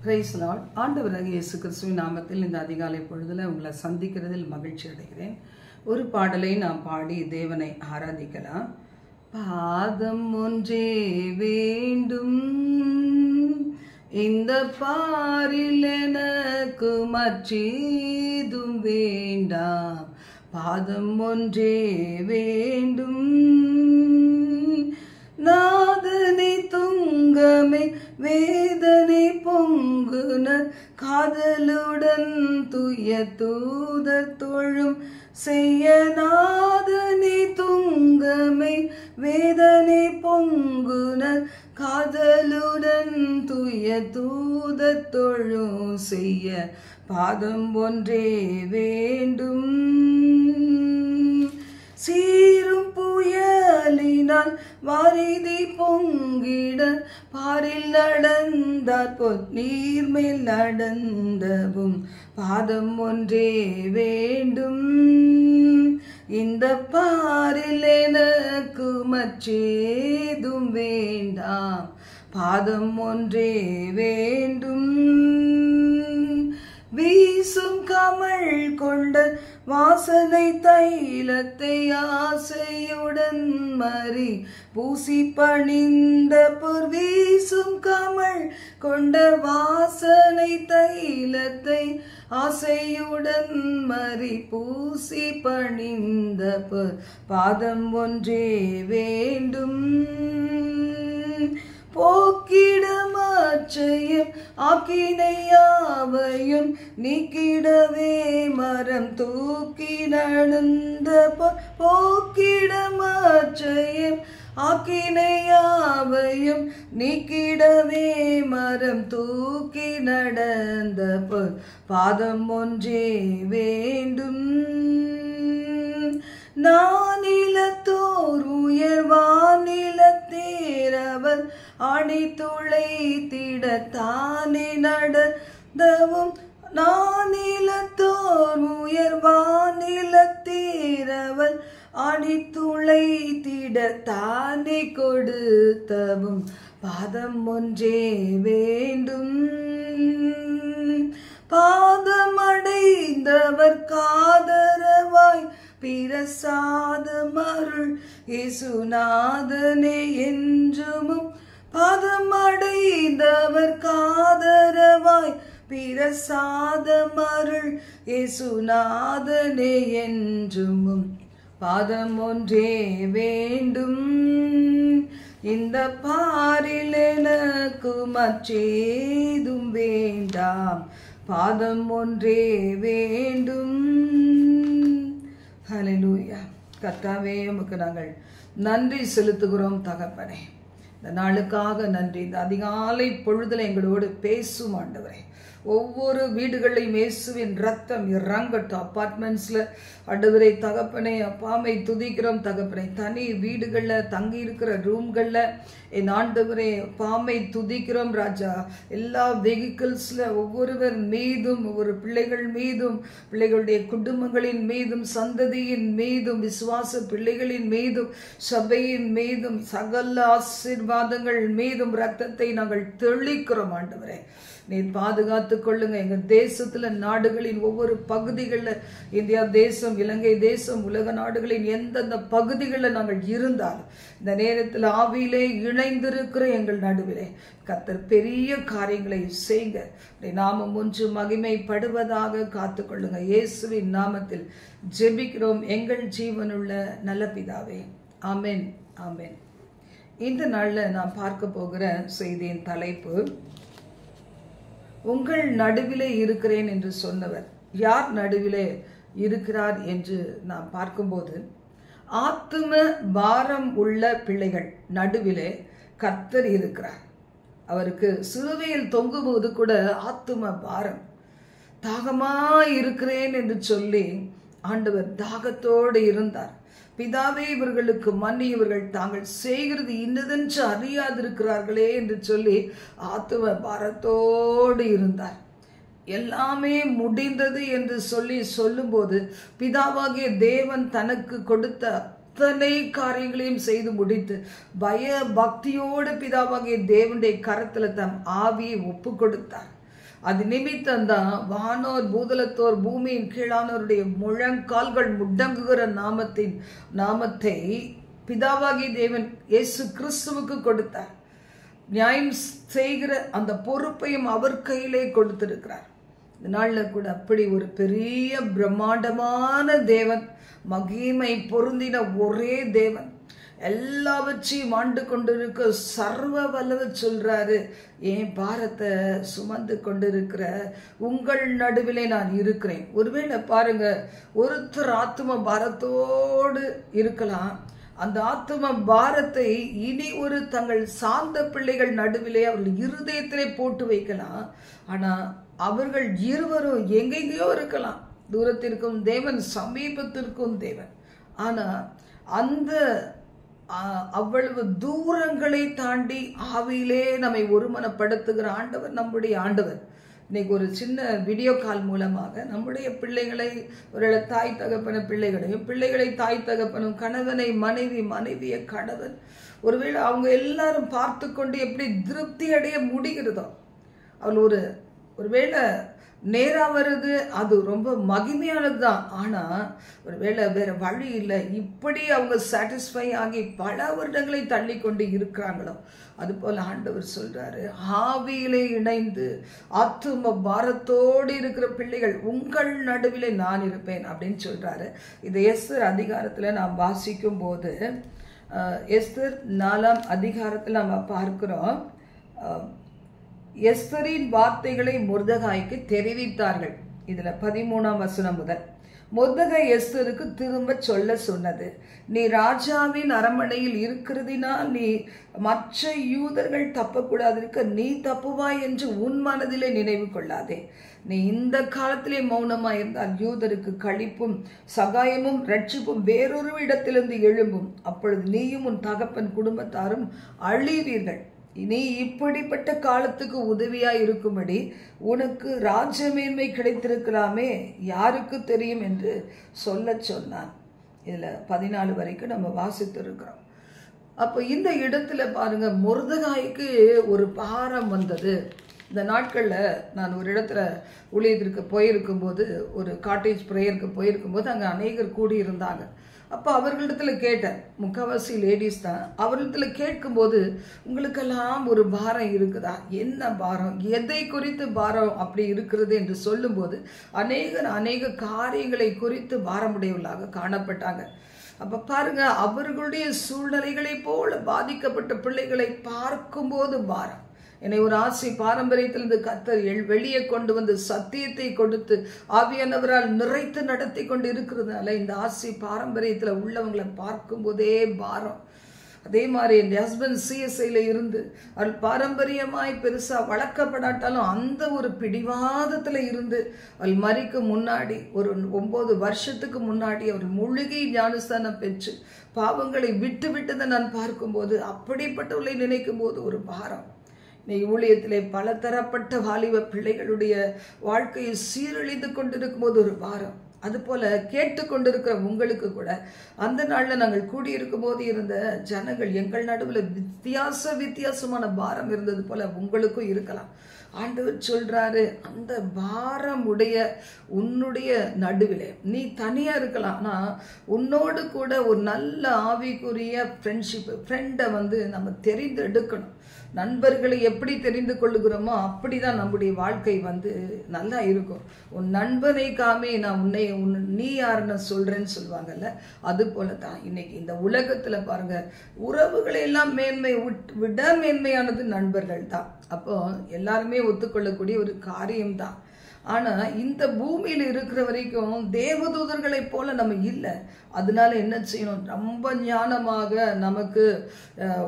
Price Lord. ஆண்டவராகிய இயேசு கிறிஸ்துவின் நாமத்தில் இந்த அதிகாலை பொழுதுல உங்களை சந்திக்கிறதில் மகிழ்ச்சி அடைகிறேன். ஒரு பாடலை நாம் பாடி தேவனை ஆராதிக்கலாம். பாதம் ஒன்றே வேண்டும், இந்த பாரில் எனக்கு மற்றேதும் வேண்டாம். பாதம் ஒன்றே வேண்டும், நாதனை துங்கமே வேதனை பொங்குன காதலுடன் துய தூதர் தொழும் செய்ய. நாதனை துங்கமே வேதனை பொங்குன காதலுடன் துய தூதர் தொழும் செய்ய. பாதம் ஒன்றே வேண்டும், சீரும் புயலினால் வாரிதி பொங்கிட பாரில் நடந்தார் போல் நீர்மேல் நடந்தவும். பாதம் ஒன்றே வேண்டும், இந்த பாரில் எனக்கு மற்றேதும் வேண்டாம். பாதம் ஒன்றே வேண்டும், வீசும் கமழ் கொண்ட வாசனை தைலத்தை ஆசையுடன் மறி பூசி பணிந்த பொர். வீசும் கமழ் கொண்ட வாசனை தைலத்தை ஆசையுடன் மறி பூசி பணிந்த பொர். பாதம் ஒன்றே வேண்டும், போக்கிடம் ஆச்சையும் ஆக்கினையாவையும் நீக்கிடவே மரம் தூக்கி நடந்த பொர். போக்கிடம் ஆச்சையும் ஆக்கினையாவையும் நீக்கிடவே மரம் தூக்கி நடந்த பொர். பாதம் ஒன்றே வேண்டும், நானிலத்தோர் உயர் வானிலத்தேரவர் ஆணி துளைத்திட தானே நடந்தவும். நானிலத்தோர் உயர் வானிலத்தேரவர் ஆணி துளைத்திட தானே கொடுத்தவும். பாதம் ஒன்றே வேண்டும், பாதமடைந்தவர் காதரவாய் பிரசாதம் அருள் இயேசுநாதனே என்றும். பாதமடைந்தவர் காதரவாய் பிரசாதம் அருள் இயேசுநாதனே என்றும். பாதம் ஒன்றே வேண்டும், இந்த பாரில் எனக்கு மற்றேதும் வேண்டாம். பாதம் ஒன்றே வேண்டும். ஹல்லேலூயா. கர்த்தாவே, உமக்கு நாங்கள் நன்றி செலுத்துகிறோம் தகப்பனே. இந்த நாளுக்காக நன்றி. இந்த அதிகாலை பொழுதுல எங்களோடு பேசும் ஆண்டவரே. ஒவ்வொரு வீடுகளையும் இயேசுவின் ரத்தம் இறங்கட்டும். அப்பார்ட்மெண்ட்ஸ்ல ஆண்டவரே தகப்பனே, அப்பாமை துதிக்கிறோம் தகப்பனே. தனி வீடுகளில் தங்கி இருக்கிற ரூம்களில் என் ஆண்டவரே பாமை துதிக்கிறோம் ராஜா. எல்லா வெஹிக்கிள்ஸ்ல ஒவ்வொருவர் மீதும், ஒவ்வொரு பிள்ளைகள் மீதும், பிள்ளைகளுடைய குடும்பங்களின் மீதும், சந்ததியின் மீதும், விசுவாச பிள்ளைகளின் மீதும், சபையின் மீதும், சகல ஆசீர்வாதங்கள் மீதும் ரத்தத்தை நாங்கள் தெளிக்கிறோம் ஆண்டவரே. நீர் பாதுகாத்து கொள்ளுங்க. எங்க தேசத்துல, நாடுகளின் ஒவ்வொரு பகுதிகளில், இந்தியா தேசம், இலங்கை தேசம், உலக நாடுகளின் எந்தெந்த பகுதிகளில் நாங்கள் இருந்தாலும் இந்த நேரத்தில் ஆவியிலே இணைந்திருக்கிற எங்கள் நடுவிலே கர்த்தர் பெரிய காரியங்களை செய்யுங்க. நாமம் ஒன்று மகிமைப்படுவதாக காத்துக்கொள்ளுங்க. இயேசுவின் நாமத்தில் ஜெபிக்கிறோம் எங்கள் ஜீவனுள்ள நல்ல பிதாவே, ஆமென், ஆமென். இந்த நாள்ல நான் பார்க்க போகிற செய்தியின் தலைப்பு, உங்கள் நடுவிலே இருக்கிறேன் என்று சொன்னவர் யார் நடுவிலே இருக்கிறார் என்று நாம் பார்க்கும்போது, ஆத்தும பாரம் உள்ள பிள்ளைகள் நடுவிலே கர்த்தர் இருக்கிறார். அவருக்கு சிலுவையில் தொங்கும்போது கூட ஆத்தும பாரம், தாகமா இருக்கிறேன் என்று சொல்லி ஆண்டவர் தாகத்தோடு இருந்தார். பிதாவே, இவர்களுக்கு மன்னி, இவர்கள் தாங்கள் செய்கிறது இன்னதென்று அறியாதிருக்கிறார்களே என்று சொல்லி ஆத்தும பாரத்தோடு இருந்தார். எல்லாமே முடிந்தது என்று சொல்லும்போது பிதாவாகிய தேவன் தனக்கு கொடுத்த அத்தனை காரியங்களையும் செய்து முடித்து பய பக்தியோடு பிதாவாகிய தேவனுடைய கரத்துல தம் ஆவியை ஒப்பு கொடுத்தார். அது நிமித்தம்தான் வானோர் பூதலத்தோர் பூமியின் கீழானோருடைய முழங்கால்கள் முடங்குகிற நாமத்தை பிதாவாகி தேவன் இயேசு கிறிஸ்துவுக்கு கொடுத்தார். நியாயம் செய்கிற அந்த பொறுப்பையும் அவர் கையிலே கொடுத்திருக்கிறார். இந்த நாளில் கூட அப்படி ஒரு பெரிய பிரம்மாண்டமான தேவன், மகிமை பொருந்தின ஒரே தேவன், எல்லாவற்றையும் ஆண்டு கொண்டிருக்க சர்வ வல்லவர் சொல்றாரு, என் பாரத்தை சுமந்து கொண்டிருக்கிற உங்கள் நடுவிலே நான் இருக்கிறேன். ஒருவேளை பாருங்க, ஒருத்தர் ஆத்தும பாரத்தோடு இருக்கலாம். அந்த ஆத்தும பாரத்தை இனி ஒரு தங்கள் சார்ந்த பிள்ளைகள் நடுவிலே அவர்கள் இருதயத்திலே போட்டு வைக்கலாம். ஆனா அவர்கள் இருவரும் எங்கெங்கேயோ இருக்கலாம். தூரத்திற்கும் தேவன், சமீபத்திற்கும் தேவன். ஆனா அந்த அவ்வளவு தூரங்களை தாண்டி ஆவியிலே நம்மை ஒருமனப்படுத்துகிற ஆண்டவர் நம்முடைய ஆண்டவர். இன்னைக்கு ஒரு சின்ன வீடியோ கால் மூலமாக நம்முடைய பிள்ளைகளை, ஒரு தாய் தகப்பன பிள்ளைகளையும், பிள்ளைகளை தாய் தகப்பனும், கணவனை மனைவி, மனைவிய கணவன், ஒருவேளை அவங்க எல்லாரும் பார்த்து கொண்டு எப்படி திருப்தி அடைய முடிகிறதோ, அவள் ஒருவேளை நேரா வருது, அது ரொம்ப மகிமையானது தான். ஆனா ஒருவேளை வேற வழி இல்லை, இப்படி அவங்க சாட்டிஸ்ஃபை ஆகி பல வருடங்களை தள்ளி கொண்டு இருக்கிறாங்களோ, அது போல ஆண்டவர் சொல்றாரு, ஆவியிலே இணைந்து ஆத்தும பாரத்தோடு இருக்கிற பிள்ளைகள் உங்கள் நடுவிலே நான் இருப்பேன் அப்படின்னு சொல்றாரு. இது எஸ்தர் அதிகாரத்துல நாம் வாசிக்கும் போது, எஸ்தர் 4ஆம் அதிகாரத்தில் நம்ம பார்க்கிறோம், எஸ்தரின் வார்த்தைகளை மொர்தெகாய்க்கு தெரிவித்தார்கள். இதுல 13ஆம் வசனம் முதல் மொர்தெகாய் எஸ்தருக்கு திரும்ப சொல்ல சொன்னது, நீ ராஜாவின் அரண்மனையில் இருக்கிறதினால் நீ மற்ற யூதர்கள் தப்பக்கூடாதிருக்க நீ தப்புவாய் என்று உன் மனதிலே நினைவு கொள்ளாதே. நீ இந்த காலத்திலே மௌனமாய் இருந்தால் யூதருக்கு களிப்பும் சகாயமும் ரட்சிப்பும் வேறொரு இடத்திலிருந்து எழும்பும். அப்பொழுது நீயும் உன் தகப்பன் குடும்பத்தாரும் அழிவீர்கள். நீ இப்படிப்பட்ட காலத்துக்கு உதவியாய் இருக்கும்படி உனக்கு ராஜமேன்மை கிடைத்திருக்கலாமே, யாருக்கு தெரியும் என்று சொல்ல சொன்னான். இதுல 14 வரைக்கும் நம்ம வாசித்து இருக்கிறோம். அப்போ இந்த இடத்துல பாருங்க, மொர்தெகாய்க்கு ஒரு பாரம் வந்தது. இந்த நாட்கள்ல நான் ஒரு இடத்துல ஊழியத்திற்கு போயிருக்கும் போது, ஒரு காட்டேஜ் பிரேயருக்கு போயிருக்கும் போது அங்க அநேகர் கூடி இருந்தாங்க. அப்போ அவர்களிடத்துல கேட்டேன், முக்கால்வாசி லேடிஸ் தான். அவர்களிடத்துல கேட்கும்போது, உங்களுக்கெல்லாம் ஒரு பாரம் இருக்குதா, என்ன பாரம், எதை குறித்து பாரம் அப்படி இருக்கிறது என்று சொல்லும்போது அநேக காரியங்களை குறித்து பாரமுடையவர்களாக காணப்பட்டாங்க. அப்ப பாருங்க, அவர்களுடைய சூழ்நிலைகளை போல பாதிக்கப்பட்ட பிள்ளைகளை பார்க்கும்போது பாரம். என்னை ஒரு ஆசை பாரம்பரியத்திலிருந்து கர்த்தர் வெளியே கொண்டு வந்து சத்தியத்தை கொடுத்து ஆவியானவரால் நிறைத்து நடத்தி கொண்டு இருக்கிறதுனால இந்த ஆசை பாரம்பரியத்தில் உள்ளவங்களை பார்க்கும் போதே பாரம். அதே மாதிரி என் ஹஸ்பண்ட் CSIல இருந்து அவள் பாரம்பரியமாய் பெருசா வளர்க்கப்படாட்டாலும் அந்த ஒரு பிடிவாதத்துல இருந்து அவள் மரிக்கு முன்னாடி ஒரு 9 வருஷத்துக்கு முன்னாடி அவர் முழுகி ஞானஸ்தானம் பெற்று பாவங்களை விட்டு விட்டதை நான் பார்க்கும்போது, அப்படிப்பட்டவளை நினைக்கும் போது ஒரு பாரம். ஊழியத்திலே பல தரப்பட்ட வாலிப பிள்ளைகளுடைய வாழ்க்கையை சீரழிந்து கொண்டிருக்கும் போது ஒரு பாரம். அது போல கேட்டுக்கொண்டிருக்கிற உங்களுக்கு கூட அந்த நாள்ல நாங்கள் கூடியிருக்கும் போது இருந்த ஜனங்கள் எங்கள் நடுவில் வித்தியாசமான பாரம் இருந்தது போல உங்களுக்கும் இருக்கலாம். ஆண்டவர் சொல்றாரு, அந்த பாரம் உடைய உன்னுடைய நடுவிலே நீ தனியா இருக்கலாம், ஆனா உன்னோடு கூட ஒரு நல்ல ஆவிக்குரிய ஃப்ரெண்டை நம்ம தெரிந்து எடுக்கணும். நண்பர்களை எப்படி தெரிந்து கொள்ளுகிறோமோ அப்படிதான் நம்முடைய வாழ்க்கை நல்லா இருக்கும். உன் நண்பனை காமே நான் நீ யாருன்னு சொல்றேன்னு சொல்லுவாங்கல்ல, அது போலதான் இன்னைக்கு இந்த உலகத்துல பாருங்க, உறவுகளை எல்லாம் விட மேன்மையானது நண்பர்கள் தான். அப்போ எல்லாருமே ஒத்துக்கொள்ளக்கூடிய ஒரு காரியம்தான். ஆனா இந்த பூமியில இருக்கிற வரைக்கும் தேவதூதர்களை போல நம்ம இல்லை. அதனால என்ன செய்யணும், ரொம்ப ஞானமாக நமக்கு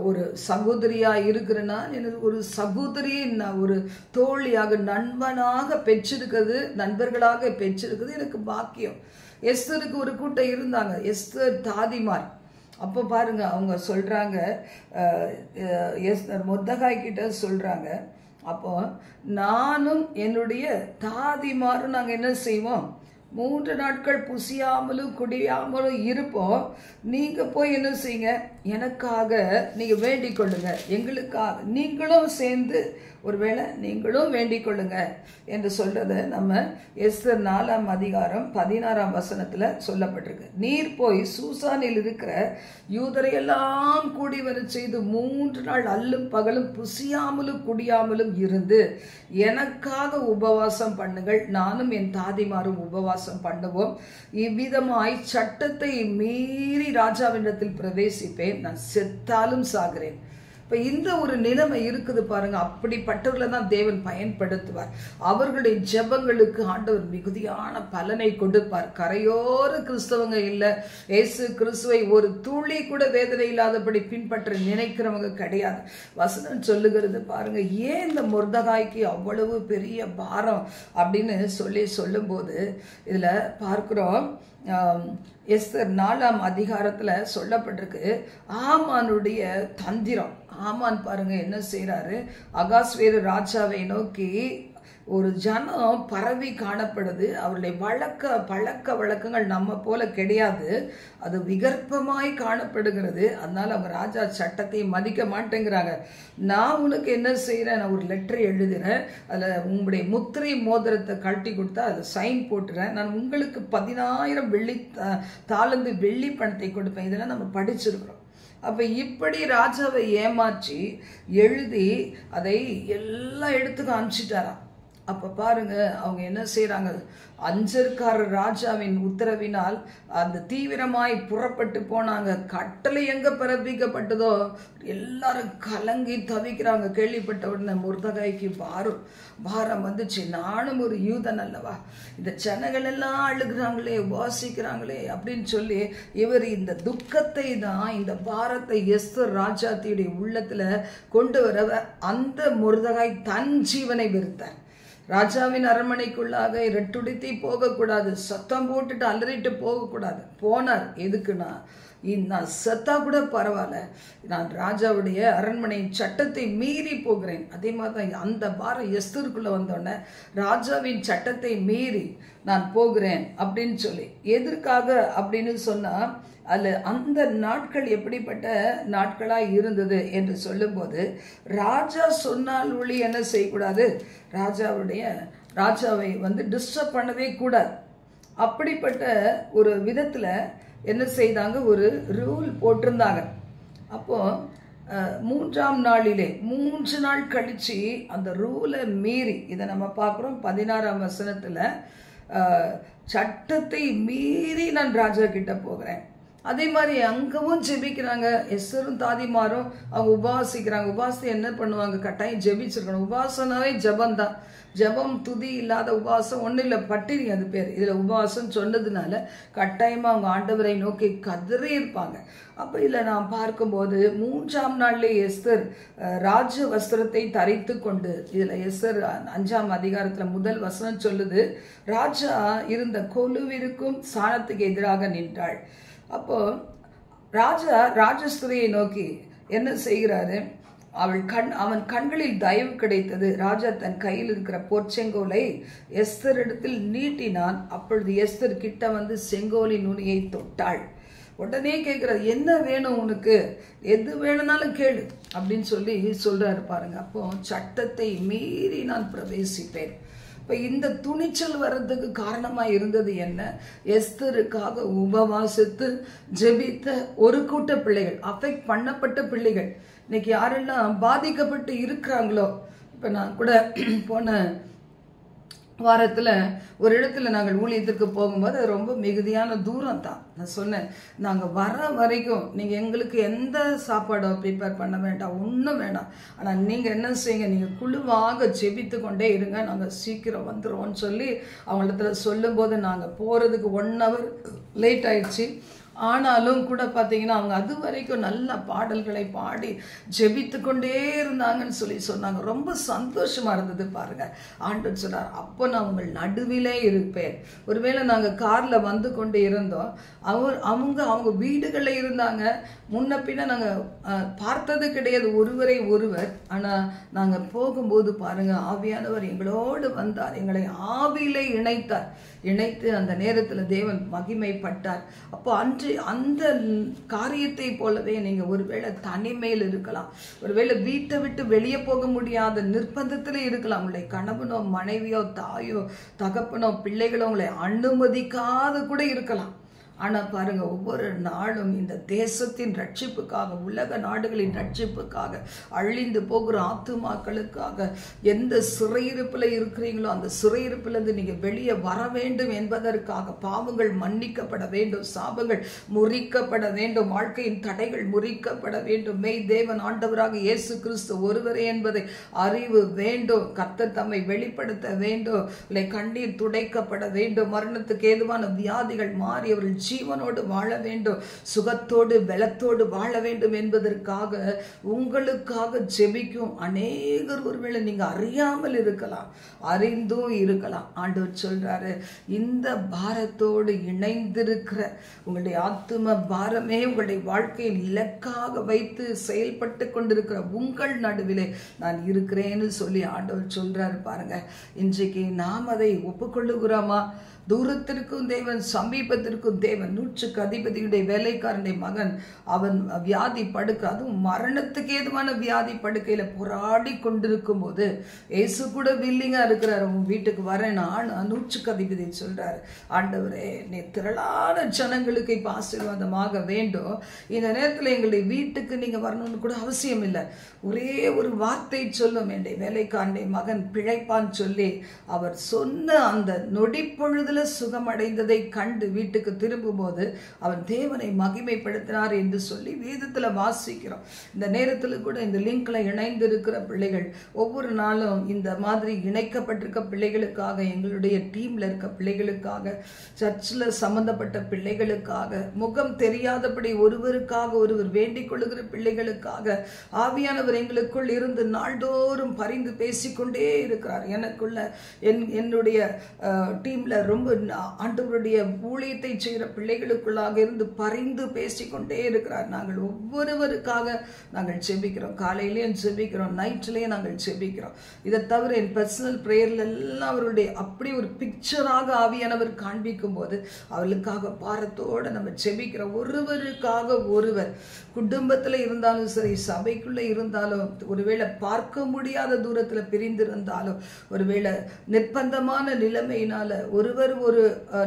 ஒரு சகோதரியா இருக்கிறேன்னா, எனக்கு ஒரு சகோதரியை ஒரு தோழியாக நண்பனாக பெற்றிருக்கிறது, நண்பர்களாக பெற்றிருக்கிறது எனக்கு பாக்கியம். எஸ்தருக்கு ஒரு கூட்டம் இருந்தாங்க, எஸ்தர் தாதிமார். அப்போ பாருங்க, அவங்க சொல்றாங்க, மொர்தெகாய் கிட்ட சொல்றாங்க, அப்போ நானும் என்னுடைய தாதிமாரும் நாங்க என்ன செய்வோம், 3 நாட்கள் புசியாமலும் குடியாமலும் இருப்போம். நீங்க போய் என்ன செய்யுங்க, எனக்காக நீங்க வேண்டிக் கொள்ளுங்க, எங்களுக்காக நீங்களும் சேர்ந்து ஒருவேளை நீங்களும் வேண்டிக் கொள்ளுங்க என்று சொல்றத நம்ம எஸ்தர் 4ஆம் அதிகாரம் 16ஆம் வசனத்துல சொல்லப்பட்டிருக்கு. நீர் போய் சூசானில் இருக்கிற யூதரையெல்லாம் கூடி வர செய்து 3 நாள் அல்லும் பகலும் புசியாமலும் குடியாமலும் இருந்து எனக்காக உபவாசம் பண்ணுங்கள், நானும் என் தாதிமாரும் உபவாசம் பண்ணுவோம். இவ்விதமாய் சட்டத்தை மீறி ராஜாவினிடத்தில் பிரவேசிப்பேன், நான் செத்தாலும் சாகிறேன். இப்போ இந்த ஒரு நிலைமை இருக்குது பாருங்க. அப்படிப்பட்டவர்களை தான் தேவன் பயன்படுத்துவார். அவர்களுடைய ஜெபங்களுக்கு ஆண்டவர் மிகுதியான பலனை கொடுப்பார். கரையோர கிறிஸ்தவங்க இல்லை, இயேசு கிறிஸ்துவை ஒரு துளி கூட வேதனை இல்லாதபடி பின்பற்ற நினைக்கிறவங்க கிடையாது. வசனம் சொல்லுகிறது பாருங்க, ஏன் இந்த மொர்தகாய்க்கு அவ்வளவு பெரிய பாரம் அப்படின்னு சொல்லும்போது இதுல பார்க்கிறோம். எஸ்தர் 4ஆம் அதிகாரத்துல சொல்லப்பட்டிருக்கு ஆமானுடைய தந்திரம். ஆமான் பாருங்க என்ன செய்யறாரு, அகாஸ்வேரு ராஜாவை நோக்கி ஒரு ஜனம் பரவி காணப்படுது. அவருடைய பழக்க வழக்கங்கள் நம்ம போல கிடையாது, அது விகற்பமாய் காணப்படுகிறது. அதனால அவங்க ராஜா சட்டத்தை மதிக்க மாட்டேங்கிறாங்க. நான் உனக்கு என்ன செய்யறேன், நான் ஒரு லெட்டர் எழுதுறேன், அதுல உங்களுடைய முத்திரை மோதிரத்தை கழட்டி கொடுத்தா அதுல சைன் போட்டுறேன், நான் உங்களுக்கு 10,000 வெள்ளி தாளந்து வெள்ளி பணத்தை கொடுப்பேன். இதெல்லாம் நம்ம படிச்சிருக்கிறோம். அப்ப இப்படி ராஜாவை ஏமாற்றி எழுதி அதை எல்லாம் எடுத்துக்க அனுப்பிச்சிட்டாராம். அப்ப பாருங்க அவங்க என்ன செய்யறாங்க, அஞ்சற்காரர் ராஜாவின் உத்தரவினால் அந்த தீவிரமாய் புறப்பட்டு போனாங்க. கட்டளை எங்க பிறப்பிக்கப்பட்டதோ எல்லாரும் கலங்கி தவிக்கிறாங்க. கேள்விப்பட்ட உடனே மொர்தகாய்க்கு பாரம் வந்துச்சு. நானும் ஒரு யூதன் அல்லவா, இந்த ஜனங்கள் எல்லாம் அழுகிறாங்களே உபாசிக்கிறாங்களே அப்படின்னு சொல்லி இவர் இந்த துக்கத்தை தான், இந்த பாரத்தை எஸ்தர் ராஜாத்தியுடைய உள்ளத்துல கொண்டு வர அந்த மொர்தகாய் தன் ஜீவனை வெறுத்தார். ராஜாவின் அரண்மனைக்குள்ளாக ரெட்டுடுத்தி போகக்கூடாது, சத்தம் போட்டுட்டு அலறிட்டு போகக்கூடாது. போனார். எதுக்குன்னா, நான் செத்தா கூட பரவாயில்ல, நான் ராஜாவுடைய அரண்மனையின் சட்டத்தை மீறி போகிறேன். அதே மாதிரி தான் அந்த பாரம் எஸ்தருக்குள்ள வந்தோடனே ராஜாவின் சட்டத்தை மீறி நான் போகிறேன் அப்படின்னு சொல்லி. எதற்காக அப்படின்னு சொன்னா, அதுல அந்த நாட்கள் எப்படிப்பட்ட நாட்களாய் இருந்தது என்று சொல்லும்போது, ராஜா சொன்னால் ஒளி என்ன செய்யக்கூடாது, ராஜாவை டிஸ்டர்ப் பண்ணவே கூடாது. அப்படிப்பட்ட ஒரு விதத்துல என்ன செய்தாங்க, ஒரு ரூல் போட்டிருந்தாங்க. அப்போ 3ஆம் நாளிலே 3 நாள் கழிச்சு அந்த ரூலை மீறி, இதை நம்ம பார்க்கிறோம் 16ஆம் வசனத்துல, சட்டத்தை மீறி நான் ராஜா கிட்ட போகிறேன். அதே மாதிரி அங்கவும் ஜெபிக்கிறாங்க. எஸ்தரும் தாதிமாரும் அவங்க உபாசிக்கிறாங்க. உபாசத்தை என்ன பண்ணுவாங்க, கட்டாயம் ஜெபிச்சிருக்கணும். உபாசனாவே ஜபந்தான். ஜபம் துதி இல்லாத உபாசம் ஒன்றும் இல்லை, பட்டினி அது பேர். இதில் உபாசம் சொன்னதுனால கட்டாயமாக அவங்க ஆண்டவரை நோக்கி கதறி இருப்பாங்க. அப்போ இதில் நாம் பார்க்கும்போது 3ஆம் நாள்லே எஸ்தர் ராஜ வஸ்திரத்தை தரித்து கொண்டு, இதில் எஸ்தர் 5ஆம் அதிகாரத்தில் முதல் வசனம் சொல்லுது, ராஜா இருந்த கொலுவிற்கும் சாணத்துக்கு எதிராக நின்றாள். அப்போ ராஜா ராஜஸ்திரியை நோக்கி என்ன செய்கிறாரு, அவன் கண்களில் தயவு கிடைத்தது. ராஜா தன் கையில் இருக்கிற பொற்செங்கோலை எஸ்தர் இடத்தில் நீட்டினான். அப்பொழுது எஸ்தர் கிட்ட வந்து செங்கோலின் நுனியை தொட்டாள். உடனே கேட்கிறார், என்ன வேணும் உனக்கு, எது வேணும்னாலும் கேளு அப்படின்னு சொல்றாரு பாருங்க. அப்போ சட்டத்தை மீறி நான் பிரவேசிப்பேன். இப்போ இந்த துணிச்சல் வர்றதுக்கு காரணமாக இருந்தது என்ன, எஸ்தருக்காக உபவாசித்து ஜெபித்த ஒரு கூட்ட பிள்ளைகள், அஃபெக்ட் பண்ணப்பட்ட பிள்ளைகள். இன்னைக்கு யாரெல்லாம் பாதிக்கப்பட்டு இருக்கிறாங்களோ, இப்போ நான் கூட போன வாரத்தில் ஒரு இடத்துல நாங்கள் ஊழியத்துக்கு போகும்போது அது ரொம்ப மிகுதியான தூரம் தான். நான் சொன்னேன், நாங்கள் வர வரைக்கும் நீங்கள் எங்களுக்கு எந்த சாப்பாடோ ப்ரிப்பேர் பண்ண வேண்டாம், ஒன்றும் வேண்டாம். ஆனால் நீங்கள் என்ன செய்யுங்க, நீங்கள் குழுவாக ஜெபித்து கொண்டே இருங்க, நாங்கள் சீக்கிரம் வந்துடுவோம்னு சொல்லி அவங்களிடத்துல சொல்லும்போது நாங்கள் போகிறதுக்கு 1 hour லேட் ஆயிடுச்சு. ஆனாலும் கூட பார்த்தீங்கன்னா அவங்க அது வரைக்கும் நல்ல பாடல்களை பாடி ஜெபித்து கொண்டே இருந்தாங்கன்னு சொன்னாங்க. ரொம்ப சந்தோஷமா இருந்தது பாருங்க. ஆண்டவர் சொன்னார், அப்போ நான் உங்கள் நடுவிலே இருப்பேன். ஒருவேளை நாங்கள் கார்ல வந்து கொண்டு இருந்தோம், அவங்க வீடுகளில் இருந்தாங்க. முன்ன பின்ன நாங்கள் பார்த்தது கிடையாது ஒருவரை ஒருவர். ஆனால் நாங்கள் போகும்போது பாருங்க, ஆவியானவர் எங்களோடு வந்தார், எங்களை ஆவியிலே இணைத்து அந்த நேரத்தில் தேவன் மகிமைப்பட்டார். அப்போ அன்று அந்த காரியத்தை போலவே நீங்க ஒருவேளை தனிமையில் இருக்கலாம், ஒருவேளை வீட்டை விட்டு வெளியே போக முடியாத நிர்பந்தத்துல இருக்கலாம். உங்களுடைய கணவனோ மனைவியோ தாயோ தகப்பனோ பிள்ளைகளோ உங்களை அனுமதிக்காத கூட இருக்கலாம். ஆனா பாருங்க, ஒவ்வொரு நாளும் இந்த தேசத்தின் ரட்சிப்புக்காக, உலக நாடுகளின் ரட்சிப்புக்காக, அழிந்து போகிற ஆத்துமாக்களுக்காக, எந்த சிறையிருப்புல இருக்கிறீங்களோ அந்த சிறையிருப்பிலிருந்து நீங்க வெளியே வர வேண்டும் என்பதற்காக, பாவங்கள் மன்னிக்கப்பட வேண்டும், சாபங்கள் முறிக்கப்பட வேண்டும், வாழ்க்கையின் தடைகள் முறிக்கப்பட வேண்டும், மெய் தேவன் ஆண்டவராக இயேசு கிறிஸ்து ஒருவரே என்பதை அறிவு வேண்டும், கர்த்தர் தம்மை வெளிப்படுத்த வேண்டும், கண்ணீர் துடைக்கப்பட வேண்டும், மரணத்துக்கு ஏதுவான வியாதிகள் மாறி அவர்கள் ஜீவனோடு வாழ வேண்டும், சுகத்தோடு பலத்தோடு வாழ வேண்டும் என்பதற்காக உங்களுக்காக ஜெபிக்கும் அநேகர் ஒருவேளை நீங்க அறியாமல் இருக்கலாம், அறிந்தும் இருக்கலாம். ஆண்டவர் சொல்றாரு, இந்த பாரத்தோடு இணைந்திருக்கிற உங்களுடைய ஆத்தும பாரமே உங்களுடைய வாழ்க்கையின் இலக்காக வைத்து செயல்பட்டு கொண்டிருக்கிற உங்கள் நடுவிலே நான் இருக்கிறேன்னு சொல்லி ஆண்டவர் சொல்றாரு. பாருங்க, இன்றைக்கு நாம் அதை ஒப்புக்கொள்ளுகிறோமா? தூரத்திற்கும் தேவன், சமீபத்திற்கும் தேவன். 100க்கு அதிபதியுடைய வேலைக்காரனுடைய மகன், அவன் வியாதி படுக்க, அதுவும் மரணத்துக்கு ஏதுவான வியாதி படுக்கையில போராடி கொண்டிருக்கும் போது இயேசு கூட வில்லிங்கா இருக்கிறார், உன் வீட்டுக்கு வரேன். 100க்கு அதிபதி சொல்றாரு, ஆண்டவரே நீ திரளான ஜனங்களுக்கு இப்ப ஆசீர்வாதமாக வேண்டும், இந்த நேரத்தில் எங்களுடைய வீட்டுக்கு நீங்க வரணும்னு கூட அவசியம் இல்லை, ஒரே ஒரு வார்த்தை சொல்லும், என்னுடைய வேலைக்காரனுடைய மகன் பிழைப்பான் சொல்லி அவர் சொன்ன அந்த நொடி பொழுதுல சுகமடைந்ததை கண்டு வீட்டுக்கு திரும்பும் போது அவன் தேவனை மகிமைப்படுத்தினார் என்று சொல்லி வேதத்துல வாசிக்கிறோம். இந்த நேரத்தில் கூட இந்த லிங்க்ல இணைந்து இருக்கிற பிள்ளைகள், ஒவ்வொரு நாளும் இந்த மாதிரி இணைக்கப்பட்டிருக்க பிள்ளைகளுக்காக, எங்களுடைய டீம்ல இருக்க பிள்ளைகளுக்காக, சர்ச்சில் சம்பந்தப்பட்ட பிள்ளைகளுக்காக, முகம் தெரியாதபடி ஒருவருக்காக ஒருவர் வேண்டிக் கொள்ளுகிற பிள்ளைகளுக்காக ஆவியானவர் எங்களுக்குள் இருந்து நாள்தோறும் பரிந்து பேசிக்கொண்டே இருக்கிறார். எனக்குள்ள என்னுடைய டீம்ல ரொம்ப ஆண்டவருடைய ஊழியத்தை செய்கிற பிள்ளைகளுக்குள்ளாக இருந்து பரிந்து பேசிக்கொண்டே இருக்கிறார். நாங்கள் ஒவ்வொருவருக்காக நாங்கள் செபிக்கிறோம், காலையிலேயும் செபிக்கிறோம், நைட்லேயும் நாங்கள் செபிக்கிறோம். இதை தவிர என் பர்சனல் பிரேயர்ல எல்லாம் அவருடைய அப்படி ஒரு பிக்சராக ஆவியானவர் காண்பிக்கும் போது அவர்களுக்காக பாரத்தோடு நம்ம செபிக்கிறோம். ஒருவருக்காக ஒருவர், குடும்பத்தில் இருந்தாலும் சரி, சபைக்குள்ள இருந்தாலும், ஒருவேளை பார்க்க முடியாத தூரத்துல பிரிந்திருந்தாலும், ஒருவேளை நிர்பந்தமான நிலைமையினால ஒருவர் ஒரு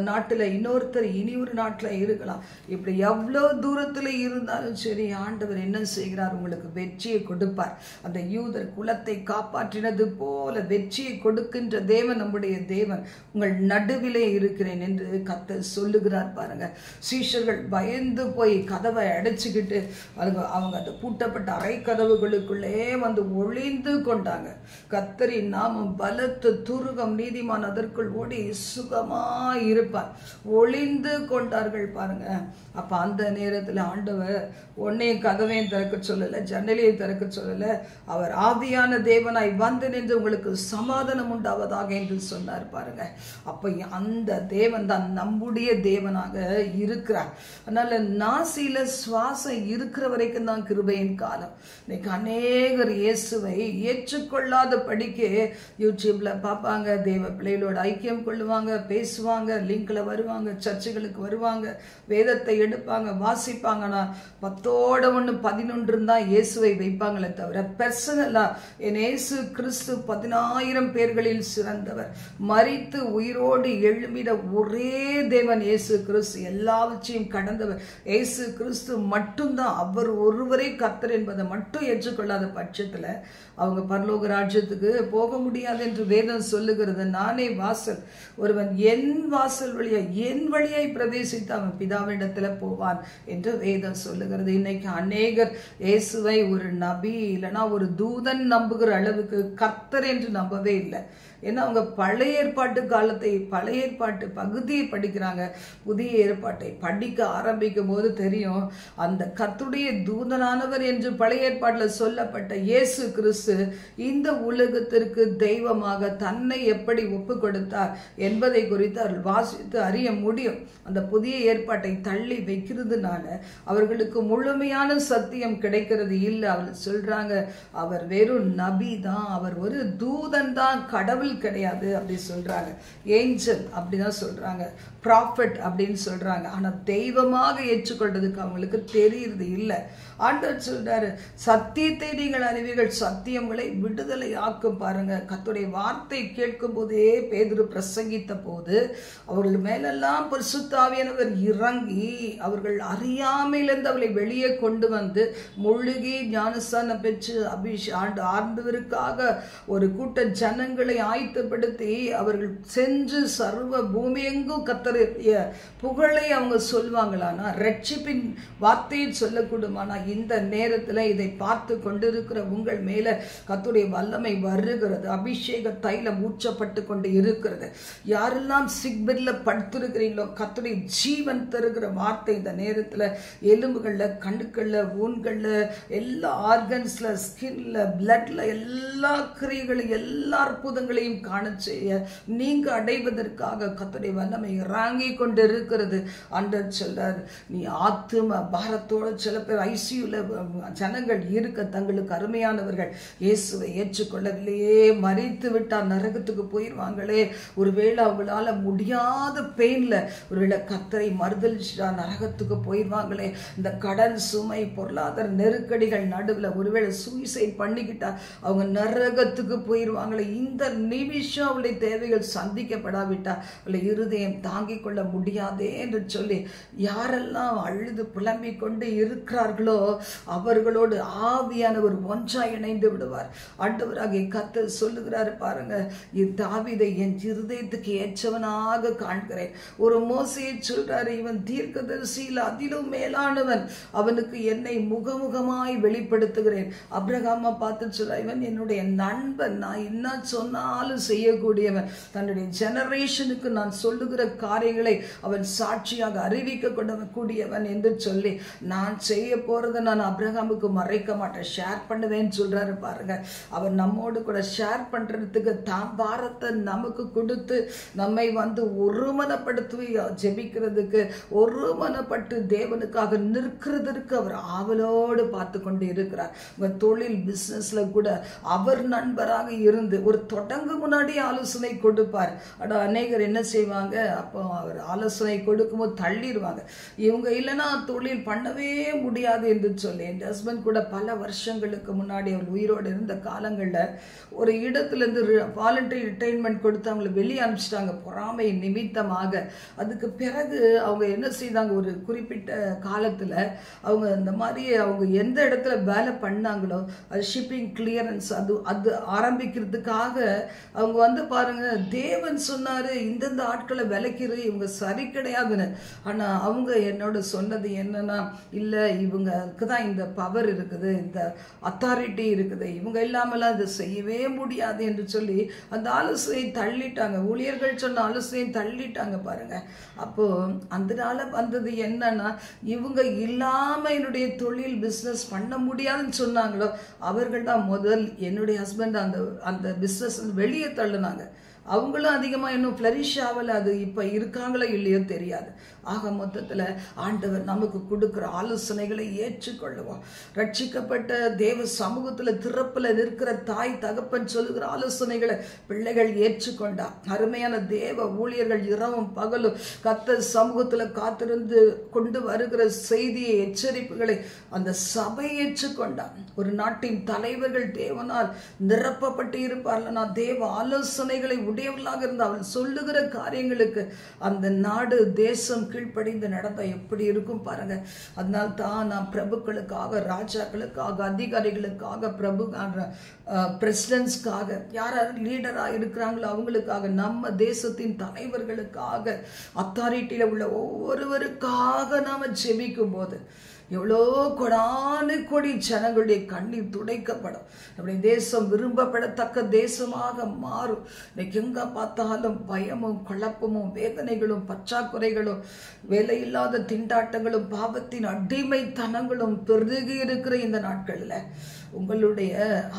நாட்டுல இன்னொருத்தர் இனி ஒரு நாட்டுல இருக்கலாம், இப்படி எவ்வளவு தூரத்துல இருந்தாலும் சரி, ஆண்டவர் என்ன செய்கிறார்? உங்களுக்கு வெற்றியை கொடுப்பார். அந்த யூதர் குலத்தை காப்பாற்றினது போல வெற்றியை கொடுக்கின்ற தேவன் நம்முடைய தேவன். உங்கள் நடுவிலே இருக்கிறேன் என்று கர்த்தர் சொல்லுகிறார். பாருங்க, சீஷர்கள் பயந்து போய் கதவை அடைச்சுக்கிட்டு அவங்க அந்த பூட்டப்பட்ட அறை கதவுகளுக்குள்ளே வந்து ஒளிந்து கொண்டாங்க. கர்த்தரின் நாமம் பலத்த துருகம், நீதிமான் அதற்குள் ஓடி சுகமா இருப்பார். ஒளிந்து கொண்டார்கள். பாருங்க, அப்ப அந்த நேரத்தில் ஆண்டவர் ஒன்னையும் கதவையும் திறக்க சொல்லல, ஜன்னலையும் திறக்க சொல்லல, அவர் ஆவியான தேவனாய் வந்து நின்று உங்களுக்கு சமாதானம் உண்டாவதாக என்று சொன்னார். பாருங்க, அப்ப அந்த தேவன் தான் நம்முடைய தேவனாக இருக்கிறார். அதனால நாசியில சுவாசம் இருக்கிற வரைக்கும் தான் கிருபையின் காலம். இன்னைக்கு அநேகர் இயேசுவை ஏற்றுக்கொள்ளாத படிக்க யூடியூப்ல பார்ப்பாங்க, தேவ பிள்ளைகளோட ஐக்கியம் கொள்ளுவாங்க, பேசுவாங்க, லிங்க்ல வருவாங்க, சர்ச்சுகளுக்கு வருவாங்க, வேதத்தை எடுப்பாங்க, வாசிப்பாங்கன்னா 10ஓட 1 11 தான் இயேசுவை வைப்பாங்களே தவிர பர்சனலா என் இயேசு கிறிஸ்து 10,000 பேர்களில் சிறந்தவர், மரித்து உயிரோடு எழும்பிட ஒரே தேவன் இயேசு கிறிஸ்து, எல்லாவற்றையும் கடந்தவர் இயேசு கிறிஸ்து மட்டும்தான், அவர் ஒருவரே கர்த்தர் என்பதை மட்டும் ஏற்றுக்கொள்ளாத பட்சத்துல அவங்க பரலோக ராஜ்யத்துக்கு போக முடியாது என்று வேதம் சொல்லுகிறது. நானே வாசல், ஒருவன் என் வாசல் வழியா என் வழியாய் பிரவேசித்து அவன் பிதாவிடத்துல போவான் என்று வேதம் சொல்லுகிறது. இன்னைக்கு அநேகர் இயேசுவை ஒரு நபி இல்லைன்னா ஒரு தூதன் நம்புகிற அளவுக்கு கர்த்தர் என்று நம்பவே இல்லை. ஏன்னா அவங்க பழைய ஏற்பாட்டு காலத்தை, பழைய ஏற்பாட்டு பகுதியை படிக்கிறாங்க. புதிய ஏற்பாட்டை படிக்க ஆரம்பிக்கும் போது தெரியும், அந்த கர்த்தருடைய தூதனானவர் என்று பழைய ஏற்பாட்டில் சொல்லப்பட்ட இயேசு கிறிஸ்து இந்த உலகத்திற்கு தெய்வமாக தன்னை எப்படி ஒப்பு கொடுத்தார் என்பதை குறித்து அவர்கள் வாசித்து அறிய முடியும். அந்த புதிய ஏற்பாட்டை தள்ளி வைக்கிறதுனால அவர்களுக்கு முழுமையான சத்தியம் கிடைக்கிறது இல்லை. அவர்கள் சொல்றாங்க, அவர் வெறும் நபி தான், அவர் ஒரு தூதன் தான், கடவுள் கிடையாது அப்படி சொல்றாங்க. ஏஞ்சல் அப்படிதான் சொல்றாங்க. ப்ராஃபட் அப்படின்னு சொல்றாங்க. ஆனா தெய்வமாக ஏற்றுக்கொள்றதுக்கு அவங்களுக்கு தெரியுது இல்லை. ஆண்டவர் சொல்றாரு, சத்தியத்தை நீங்கள் அறிவீர்கள், சத்தியங்களை விடுதலை ஆக்கும். பாருங்க, கர்த்தருடைய வார்த்தை கேட்கும் போதே பேதுரு பிரசங்கித்த போது அவர்கள் மேலெல்லாம் பரிசுத்த ஆவியானவர் இறங்கி அவர்கள் அறியாமையிலிருந்து அவளை வெளியே கொண்டு வந்து முழுகி ஞானஸ்தானம் பெற்று ஆண்டவருக்காக ஒரு கூட்ட ஜனங்களை ஆயத்தப்படுத்தி அவர்கள் சென்று சர்வ பூமி எங்கும் கர்த்தருடைய புகழை அவங்க சொல்வாங்களானா, ரட்சிப்பின் வார்த்தையை சொல்லக்கூடுமானா, இந்த நேரத்தில் இதை பார்த்து கொண்டிருக்கிற உங்கள் மேல கர்த்தருடைய வல்லமை வருகிறது. அபிஷேக தைலம் ஊற்றப்பட்டு கொண்டு இருக்கிறது. யாரெல்லாம் சிக்பெட்ல படுத்திருக்கிறீங்களோ கர்த்தருடைய ஜீவன் தருகிற வார்த்தை இந்த நேரத்தில் எலும்புகள்ல, கண்ணுக்கள்ல, ஊன்கள்ல, எல்லா ஆர்கன்ஸ்ல, ஸ்கின்ல, பிளட்ல, எல்லா கிரியைகளையும் எல்லா அற்புதங்களையும் காண செய்ய நீங்க அடைவதற்காக கர்த்தருடைய வல்லமை இறங்கி கொண்டு இருக்கிறது. ஆண்டவர் சொல்றார், நீ ஆத்தும பாரத்தோட சில பேர் ஐசியூல ஜனங்கள் இருக்க தங்களுக்கு அருமையானவர்கள் இயேசுவை ஏற்றுக்கொள்ளவில்லையே, மறித்து விட்டார், நரகத்துக்கு போயிடுவாங்களே, ஒருவேளை அவங்களால முடியாத பெயின்ல ஒருவேளை கர்த்தரை மறுதலிச்சுட்டா நரகத்துக்கு போயிடுவாங்களே, இந்த கடன் சுமை, பொருளாதார நெருக்கடிகள் நடுவில் ஒருவேளை சூசைட் பண்ணிக்கிட்டா அவங்க நரகத்துக்கு போயிடுவாங்களே, இந்த நிமிஷம் அவளுடைய தேவைகள் சந்திக்கப்படாவிட்டா அவளை இருதயம் தாங்கிக் கொள்ள முடியாதே என்று சொல்லி யாரெல்லாம் அழுது புலம்பிக் கொண்டு இருக்கிறார்களோ அவர்களோடு ஆவியானவர் ஒன்றாய் இணைந்து விடுவார். ஆண்டவராகிய கர்த்தர் சொல்லுகிறாரு பாருங்க, தாவீதை என் இருதயத்துக்கு ஏற்றவனாக காண்கிறேன். ஒரு மோசேயை சொல்றாரு, இவன் தீர்க்கதரிசியில் அதிலும் மேலானவன், அவனுக்கு என்னை முகமுகமாய் வெளிப்படுத்துகிறேன். அப்ரஹாமை பார்த்து சொல்ற, இவன் என்னுடைய நண்பன், நான் என்ன சொன்னாலும் செய்யக்கூடியவன், தன்னுடைய ஜெனரேஷனுக்கு நான் சொல்லுகிற காரியங்களை அவன் சாட்சியாக அறிவிக்க கூடியவன் என்று சொல்லி, நான் செய்ய போறதை நான் அப்ரஹாமுக்கு மறைக்க மாட்டேன், ஷேர் பண்ணுவேன்னு சொல்றாரு பாருங்க. அவர் நம்மோடு கூட ஷேர் பண்றதுக்கு தாம் பாரத்தை நமக்கு கொடுத்து நம்மை வந்து ஒருமனப்படுத்தி ஜெபிக்கிறதுக்கு, ஒருமனப்பட்டு தேவனுக்காக நிற்கிறதுக்கு அவர் ஆவலோடு பார்த்து கொண்டு இருக்கிறார். உங்க தொழில் பிசினஸ்ல கூட அவர் நண்பராக இருந்து ஒரு தொடங்கு முன்னாடி ஆலோசனை கொடுப்பார். அநேகர் என்ன செய்வாங்க, அப்போ அவர் ஆலோசனை கொடுக்கும்போது தள்ளிடுவாங்க, இவங்க இல்லைன்னா தொழில் பண்ணவே முடியாது என்று சொல்லி. என் ஹஸ்பண்ட் கூட பல வருஷங்களுக்கு முன்னாடி அவர் உயிரோடு இருந்த காலங்களில் ஒரு இடத்துல இருந்து வாலண்டரி ரிட்டைர்மெண்ட் கொடுத்து அவங்களை வெளியே அனுப்பிச்சிட்டாங்க பொறாமை நிமித்தமாக. அதுக்கு பிறகு அவங்க என்ன செய்தாங்க, ஒரு குறிப்பிட்ட காலத்தில் அவங்க இந்த மாதிரி அவங்க எந்த இடத்துல வேலை பண்ணாங்களோ அது ஷிப்பிங் கிளியரன்ஸ் அது ஆரம்பிக்கிறதுக்காக அவங்க வந்து பாருங்க, தேவன் சொன்னாரு இந்தந்த ஆட்களை விலைக்கிற இவங்க சரி கிடையாதுன்னு. ஆனா அவங்க என்னோட சொன்னது என்னன்னா, இல்ல இவங்களுக்கு தான் இந்த பவர் இருக்குது, இந்த அத்தாரிட்டி இருக்குது, இவங்க இல்லாமலாம் இதை செய்யவே முடியாது என்று சொல்லி அந்த ஆலோசனை தள்ளிட்டாங்க. ஊழியர்கள் சொன்ன ஆலோசனை தள்ளிட்டாங்க பாருங்க. அப்போ அதனால வந்தது என்னன்னா, இவங்க இல்லாம என்னுடைய தொழில் பிசினஸ் பண்ண முடியாதுன்னு சொன்னாங்களோ அவர்கள் தான் முதல் என்னுடைய ஹஸ்பண்ட் அந்த பிசினஸ் வெளியே தள்ளுனாங்க. அவங்களும் அதிகமாக இன்னும் ஃப்ளரிஷ் ஆகலை, அது இப்போ இருக்காங்களோ இல்லையோ தெரியாது. ஆக மொத்தத்தில் ஆண்டவர் நமக்கு கொடுக்குற ஆலோசனைகளை ஏற்றுக்கொள்ளுவோம். ரட்சிக்கப்பட்ட தேவ சமூகத்தில் திறப்பில் நிற்கிற தாய் தகப்பன் சொல்லுகிற ஆலோசனைகளை பிள்ளைகள் ஏற்றுக்கொண்டா. அருமையான தேவ ஊழியர்கள் இரவும் பகலும் கர்த்தர் சமூகத்தில் காத்திருந்து கொண்டு வருகிற செய்தியை, எச்சரிப்புகளை அந்த சபை ஏற்றுக்கொண்டா. ஒரு நாட்டின் தலைவர்கள் தேவனால் நிரப்பப்பட்டு இருப்பார்கள். நான் தேவ ஆலோசனைகளை உடையவர்களாக இருந்து அவள் சொல்லுகிற காரியங்களுக்கு அந்த நாடு தேசம் கீழ்ப்படிந்து நடந்தா எப்படி இருக்கும் பாருங்க. அதனால தான் நான் பிரபுக்களுக்காக, ராஜாக்களுக்காக, அதிகாரிகளுக்காக, பிரசிடென்ட்ஸ்க்காக, யார் லீடராக இருக்கிறாங்களோ அவங்களுக்காக, நம்ம தேசத்தின் தலைவர்களுக்காக, அத்தாரிட்டியில் உள்ள ஒவ்வொருவருக்காக நாம ஜெபிக்கும் போது எவ்வளோ கொடானு கொடி ஜனங்களுடைய கண்ணீர் துடைக்கப்படும். நம்முடைய தேசம் விரும்பப்படத்தக்க தேசமாக மாறும். இன்னைக்கு எங்க பார்த்தாலும் பயமும் குழப்பமும் வேதனைகளும் பற்றாக்குறைகளும் வேலையில்லாத திண்டாட்டங்களும் பாவத்தின் அடிமைத்தனங்களும் பெருகி இருக்கிற இந்த நாட்களில் உங்களுடைய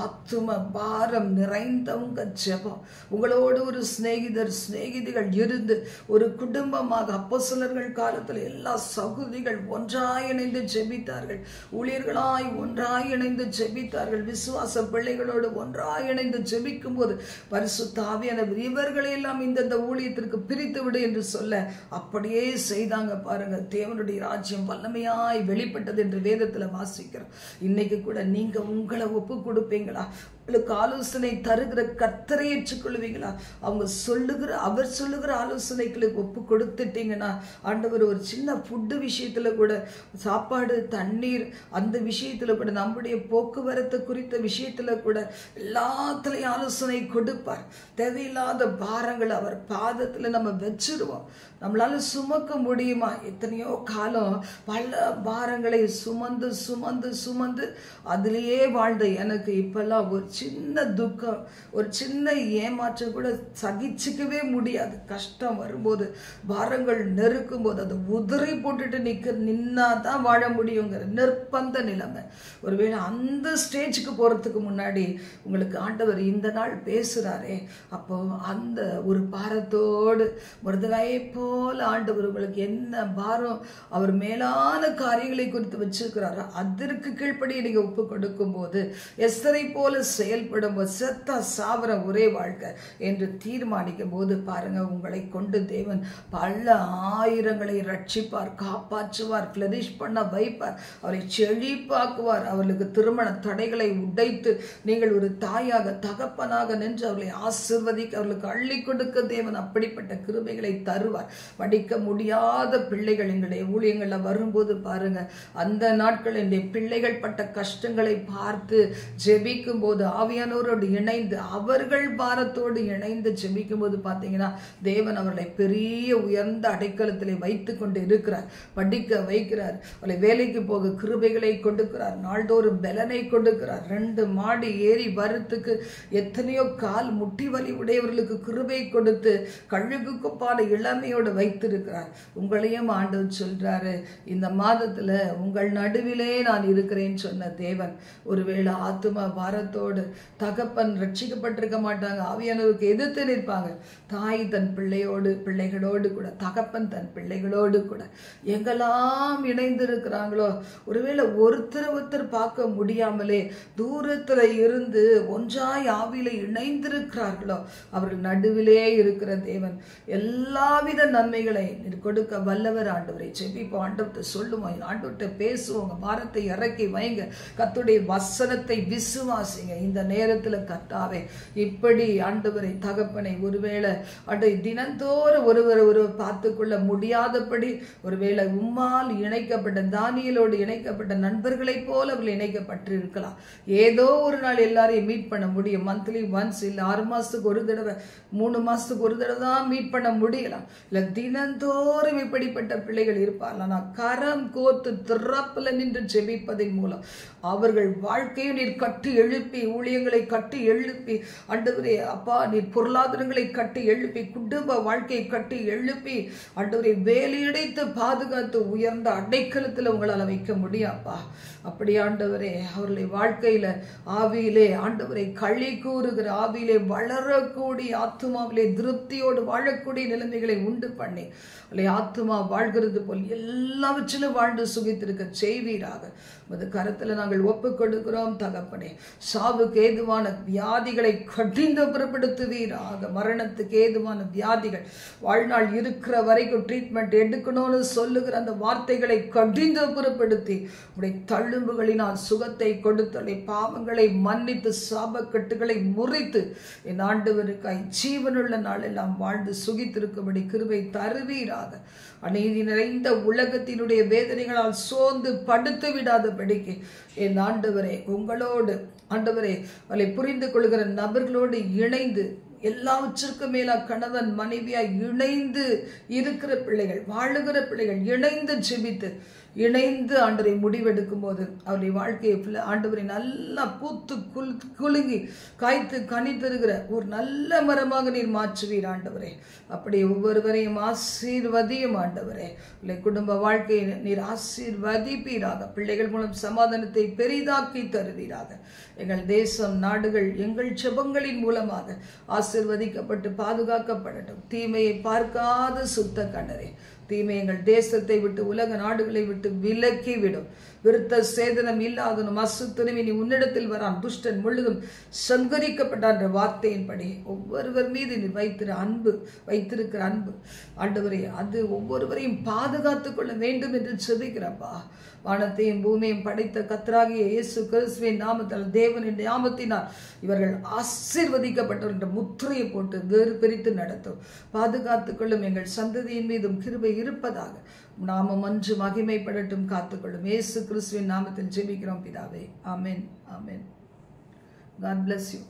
ஆத்தும பாரம் நிறைந்தவங்க ஜெபம், உங்களோடு ஒரு சிநேகிதிகள் இருந்து ஒரு குடும்பமாக அப்போஸ்தலர்கள் காலத்தில் எல்லா சகோதரிகள் ஒன்றாய் இணைந்து ஜெபித்தார்கள், ஊழியர்களாய் ஒன்றாய் இணைந்து ஜெபித்தார்கள். விசுவாச பிள்ளைகளோடு ஒன்றாய் இணைந்து ஜெபிக்கும் போது பரிசுத்த ஆவியானவர் இவர்களை எல்லாம் இந்த ஊழியத்திற்கு பிரித்து விடு என்று சொல்ல அப்படியே செய்தாங்க. பாருங்க, தேவனுடைய ராஜ்யம் வல்லமையாய் வெளிப்பட்டது என்று வேதத்துல வாசிக்கிறோம். இன்னைக்கு கூட நீங்க உங்களை ஒப்பு கொடுப்பீங்களா? உங்களுக்கு ஆலோசனை தருகிற கர்த்தரை ஏற்றுக்கொள்வீங்களா? அவர் சொல்லுகிற ஆலோசனைகளுக்கு ஒப்பு கொடுத்துட்டீங்கன்னா, ஆண்டவர் ஒரு சின்ன ஃபுட்டு விஷயத்துல கூட, சாப்பாடு தண்ணீர் அந்த விஷயத்துல கூட, நம்முடைய போக்குவரத்து குறித்த விஷயத்துல கூட எல்லாத்துலயும் ஆலோசனை கொடுப்பார். தேவையில்லாத பாரங்களை அவர் பாதத்துல நம்ம வச்சிருவோம். நம்மளால சுமக்க முடியுமா? எத்தனையோ காலம் பல பாரங்களை சுமந்து சுமந்து சுமந்து அதிலேயே வாழ்ந்த எனக்கு இப்பெல்லாம் ஒரு சின்ன துக்கம், ஒரு சின்ன ஏமாற்றம் கூட சகிச்சுக்கவே முடியாது. கஷ்டம் வரும்போது, பாரங்கள் நெருக்கும் போது அதை உதறி போட்டுட்டு நின்னாதான் வாழ முடியுங்கிற நிர்பந்த நிலைமை. ஒருவேளை அந்த ஸ்டேஜுக்கு போறதுக்கு முன்னாடி உங்களுக்கு ஆண்டவர் இந்த நாள் பேசுறாரே, அப்போ அந்த ஒரு பாரத்தோடு மொர்தெகாயை போல ஆண்டவர் உங்களுக்கு என்ன பாரம் அவர் மேலான காரியங்களை குறித்து வச்சிருக்கிறாரோ அதற்கு கீழ்ப்படி நீங்க ஒப்பு கொடுக்கும் போது, எஸ்தரை போல செயல்படும் போது, செத்தா சாவர ஒரே வாழ்க்கை என்று தீர்மானிக்கும் போது பாருங்க, உங்களை கொண்டு தேவன் பல ஆயிரங்களை ரட்சிப்பார், காப்பாற்றுவார், ஃபிளரிஷ் பண்ண வைப்பார், அவரை செழிப்பாக்குவார். அவர்களுக்கு திருமண தடைகளை உடைத்து நீங்கள் ஒரு தாயாக தகப்பனாக நின்று அவர்களை ஆசீர்வதிக்க, அவர்களுக்கு அள்ளி கொடுக்க தேவன் அப்படிப்பட்ட கிருபைகளை தருவார். படிக்க முடியாத பிள்ளைகள் எங்களுடைய ஊழியங்கள்ல வரும்போது பாருங்க, அந்த நாட்கள் என்னுடைய பிள்ளைகள் பட்ட கஷ்டங்களை பார்த்து ஜெபிக்கும் போது, ஆவியானவரோடு இணைந்து அவர்கள் பாரத்தோடு இணைந்து ஜெபிக்கும் போது பார்த்தீங்கன்னா, தேவன் அவர்களை பெரிய உயர்ந்த அடைக்கலத்திலே வைத்து கொண்டு இருக்கிறார். படிக்க வைக்கிறார், அவளை வேலைக்கு போக கிருபைகளை கொடுக்கிறார், நாள்தோறும் பலனை கொடுக்கிறார். 2 மாடி ஏறி வரத்துக்கு எத்தனையோ கால் முட்டி வலி உடையவர்களுக்கு கிருபை கொடுத்து கழுகுக்கு பால இளமையோடு வைத்திருக்கிறார். உங்களையும் ஆண்டவர் சொல்றாரு, இந்த மாதத்துல உங்கள் நடுவிலே நான் இருக்கிறேன்னு சொன்ன தேவன், ஒருவேளை ஆத்தும பாரத்தோடு தகப்பன் ரட்சிக்கப்பட்டிருக்க மாட்டாங்க, ஆவியானவருக்கு எதிர்த்து நிற்பாங்க. தாய் தன் பிள்ளைகளோடு கூட, தகப்பன் தன் பிள்ளைகளோடு கூட எங்கெல்லாம் இணைந்து இருக்கிறாங்களோ, ஒருவேளை ஒருத்தர் பார்க்க முடியாமலே தூரத்துல இருந்து ஒன்றாய் ஆவியில இணைந்திருக்கிறார்களோ, அவர்கள் நடுவிலே இருக்கிற தேவன் எல்லாவித நன்மைகளை கொடுக்க வல்லவர். ஆண்டவரை ஜெபிப்போம், ஆண்டவர்கிட்ட சொல்லுவோம், ஆண்டவர்கிட்ட பேசுவோங்க, பாரத்தை இறக்கி வைங்க, கர்த்தருடைய வசனத்தை விசுவாசிங்க. இந்த நேரத்துல கர்த்தாவே இப்படி ஆண்டவரை தகப்பனை ஒருவேளை தினந்தோறும் ஒருவர் பார்த்துக்கொள்ள முடியாதபடி, ஒருவேளை உம்மால் இணைக்கப்பட்ட தானியலோடு இணைக்கப்பட்ட நண்பர்களை போல அவர்கள் இணைக்கப்பட்டு இருக்கலாம். ஏதோ ஒரு நாள் எல்லாரையும் மீட் பண்ண முடியும், மந்த்லி ஒன்ஸ், இல்ல 6 மாசத்துக்கு ஒரு தடவை, 3 மாசத்துக்கு ஒரு தடவை தான் மீட் பண்ண முடியலாம். இல்ல தினந்தோறும் இப்படிப்பட்ட பிள்ளைகள் இருப்பார்கள். ஆனால் கரம் கோர்த்து திறப்புல நின்று ஜெபிப்பதன் மூலம் அவர்கள் வாழ்க்கையை நீர் கட்டி எழுப்பி, ஊழியங்களை கட்டி எழுப்பி, ஆண்டவரே அப்பா நீர் பொருளாதாரங்களை கட்டி எழுப்பி, குடும்ப வாழ்க்கையை கட்டி எழுப்பி, ஆண்டவரை வேலையடைத்து பாதுகாத்து உயர்ந்த அடைக்கலத்தில் உங்களால் வைக்க முடியாப்பா. அப்படி ஆண்டவரே அவர்களை வாழ்க்கையில ஆவியிலே ஆண்டவரை களி கூறுகிற, ஆவியிலே வளரக்கூடிய, ஆத்துமாவிலே திருப்தியோடு வாழக்கூடிய நிலைமைகளை உண்டு பண்ணி ஆத்துமா வாழ்கிறது போல் எல்லாவற்றிலும் வாழ்ந்து சுகித்திருக்க செய்வீராக. உமது கரத்துல நாங்கள் ஒப்பு கொடுக்கிறோம் தகப்பனே. சாவுக்கு ஏதுவான வியாதிகளை கடிந்து புறப்படுத்துவீராக. மரணத்துக்கு ஏதுவான வியாதிகள் வாழ்நாள் இருக்கிற வரைக்கும் ட்ரீட்மெண்ட் எடுக்கணும்னு சொல்லுகிற அந்த வார்த்தைகளை கடிந்து புறப்படுத்தி உடைய தழும்புகளினால் சுகத்தை கொடுத்தலை, பாவங்களை மன்னித்து, சாபக்கட்டுகளை முறித்து என் ஆண்டவருக்காய் ஜீவனுள்ள நாள் எல்லாம் வாழ்ந்து சுகித்திருக்கும்படி கிருபை தருவீராக. அநீதி நிறைந்த உலகத்தினுடைய வேதனைகளால் சோர்ந்து படுத்து விடாதபடிக்கு என் ஆண்டவரே உங்களோடு ஆண்டவரே அவளை புரிந்து கொள்கிற நபர்களோடு இணைந்து, எல்லாவற்றிற்கும் மேலா கணவன் மனைவியாய் இணைந்து இருக்கிற பிள்ளைகள், வாழுகிற பிள்ளைகள் இணைந்து ஜெபித்து இணைந்து ஆண்டவரை முடிவெடுக்கும் போது அவருடைய வாழ்க்கையை ஆண்டவரை நல்லா பூத்து குலுங்கி காய்த்து கனி தருகிற ஒரு நல்ல மரமாக நீர் மாற்றுவீர் ஆண்டவரே. அப்படி ஒவ்வொருவரையும் ஆசீர்வதியும் ஆண்டவரே. இல்லை குடும்ப வாழ்க்கையை நீர் ஆசீர்வதிப்பீராக. பிள்ளைகள் மூலம் சமாதானத்தை பெரிதாக்கி தருவீராக. எங்கள் தேசம் நாடுகள் எங்கள் ஜெபங்களின் மூலமாக ஆசீர்வதிக்கப்பட்டு பாதுகாக்கப்படட்டும். தீமையை பார்க்காத சுத்த கண்ணரே, தீமை எங்கள் தேசத்தை விட்டு உலக நாடுகளை விட்டு விலக்கி விடும். விருத்த சேதனம் இல்லாதனும் அசுத்தனும் இனி உன்னிடத்தில் வரான். துஷ்டன் முழுதும் சங்கரிக்கப்பட்டான் என்ற வார்த்தையின்படி ஒவ்வொருவர் மீது நீ வைத்திருக்கிற அன்பு ஆண்டவரே, அது ஒவ்வொருவரையும் பாதுகாத்துக் கொள்ள வேண்டும் என்று செபிக்கிறப்பா. வானத்தையும் பூமியையும் படைத்த கர்த்தராகிய இயேசு கிறிஸ்துவின் நாமத்தால், தேவனின் நாமத்தினால் இவர்கள் ஆசீர்வதிக்கப்பட்டவர் என்ற முத்திரையை போட்டு வேறு பிரித்து நடத்தும். பாதுகாத்துக் கொள்ளும். எங்கள் சந்ததியின் மீதும் கிருபை இருப்பதாக. நாமம் அன்று மகிமைப்படட்டும். காத்துக்கொள்ளும். இயேசு கிறிஸ்துவின் நாமத்தில் ஜெபிக்கிறோம் பிதாவே. ஆமென். ஆமென். God bless you.